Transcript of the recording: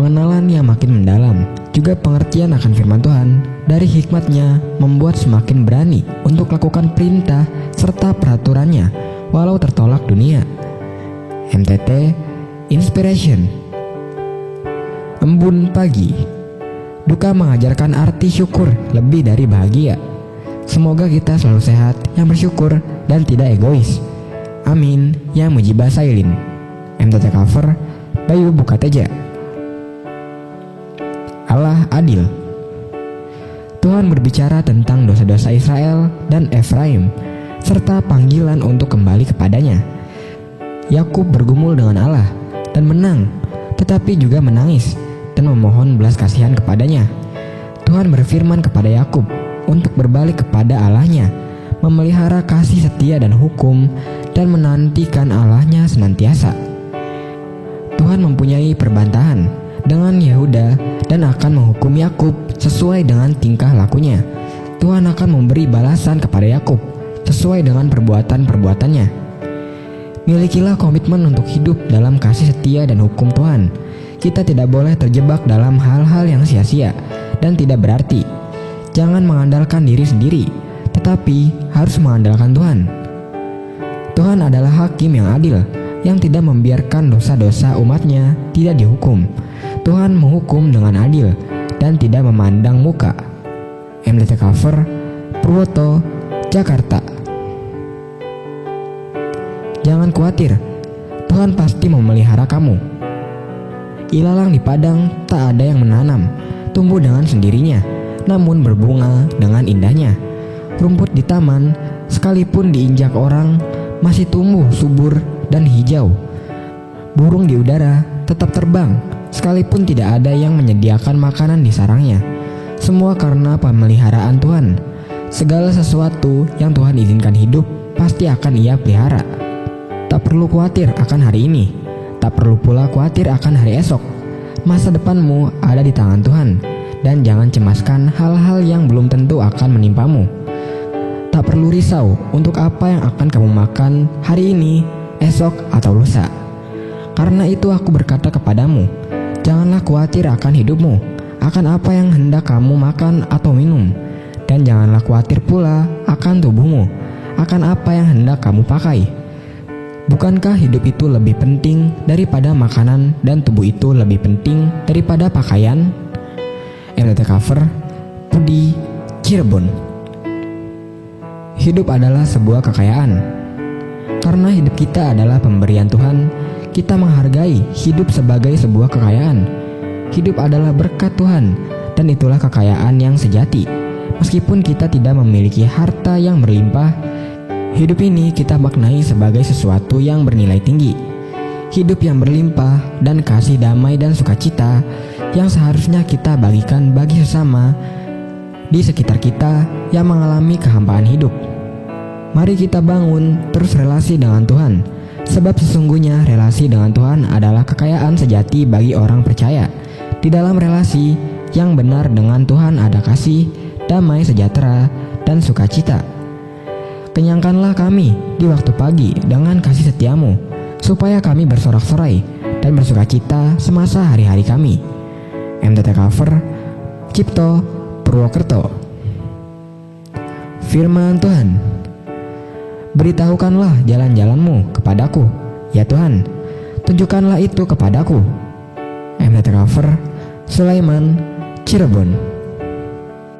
pengenalan yang makin mendalam, juga pengertian akan firman Tuhan dari hikmat-Nya membuat semakin berani untuk lakukan perintah serta peraturannya walau tertolak dunia. MTT Inspiration. Embun pagi. Duka mengajarkan arti syukur lebih dari bahagia. Semoga kita selalu sehat, yang bersyukur dan tidak egois. Amin. Yang Mujibah Sailin. MTT Cover Bayu Bukateja. Allah adil. Tuhan berbicara tentang dosa-dosa Israel dan Efraim serta panggilan untuk kembali kepadanya. Yakub bergumul dengan Allah dan menang, tetapi juga menangis dan memohon belas kasihan kepadanya. Tuhan berfirman kepada Yakub untuk berbalik kepada Allahnya, memelihara kasih setia dan hukum, dan menantikan Allahnya senantiasa. Tuhan mempunyai perbantahan dengan Yehuda dan akan menghukum Yakub sesuai dengan tingkah lakunya. Tuhan akan memberi balasan kepada Yakub sesuai dengan perbuatan-perbuatannya. Milikilah komitmen untuk hidup dalam kasih setia dan hukum Tuhan. Kita tidak boleh terjebak dalam hal-hal yang sia-sia dan tidak berarti. Jangan mengandalkan diri sendiri, tetapi harus mengandalkan Tuhan. Tuhan adalah hakim yang adil, yang tidak membiarkan dosa-dosa umatnya tidak dihukum. Tuhan menghukum dengan adil dan tidak memandang muka. MTT Cover Purwoto, Jakarta. Jangan khawatir, Tuhan pasti memelihara kamu. Ilalang di padang tak ada yang menanam, tumbuh dengan sendirinya, namun berbunga dengan indahnya. Rumput di taman, sekalipun diinjak orang, masih tumbuh subur dan hijau. Burung di udara tetap terbang, sekalipun tidak ada yang menyediakan makanan di sarangnya. Semua karena pemeliharaan Tuhan. Segala sesuatu yang Tuhan izinkan hidup pasti akan Ia pelihara. Tak perlu khawatir akan hari ini, tak perlu pula khawatir akan hari esok. Masa depanmu ada di tangan Tuhan, dan jangan cemaskan hal-hal yang belum tentu akan menimpamu. Tak perlu risau untuk apa yang akan kamu makan hari ini, esok, atau lusa. Karena itu aku berkata kepadamu, janganlah khawatir akan hidupmu, akan apa yang hendak kamu makan atau minum. Dan janganlah khawatir pula akan tubuhmu, akan apa yang hendak kamu pakai. Bukankah hidup itu lebih penting daripada makanan dan tubuh itu lebih penting daripada pakaian? MTT Cover Budi, Cirebon. Hidup adalah sebuah kekayaan. Karena hidup kita adalah pemberian Tuhan, kita menghargai hidup sebagai sebuah kekayaan. Hidup adalah berkat Tuhan, dan itulah kekayaan yang sejati. Meskipun kita tidak memiliki harta yang berlimpah, hidup ini kita maknai sebagai sesuatu yang bernilai tinggi. Hidup yang berlimpah dan kasih damai dan sukacita yang seharusnya kita bagikan bagi sesama di sekitar kita yang mengalami kehampaan hidup. Mari kita bangun terus relasi dengan Tuhan, sebab sesungguhnya relasi dengan Tuhan adalah kekayaan sejati bagi orang percaya. Di dalam relasi yang benar dengan Tuhan ada kasih, damai, sejahtera, dan sukacita. Kenyangkanlah kami di waktu pagi dengan kasih setiamu, supaya kami bersorak-sorai dan bersukacita semasa hari-hari kami. MTT Cover Cipto, Purwokerto. Firman Tuhan. Beritahukanlah jalan-jalanmu kepadaku, ya Tuhan, tunjukkanlah itu kepadaku. MTT Cover Sulaiman, Cirebon.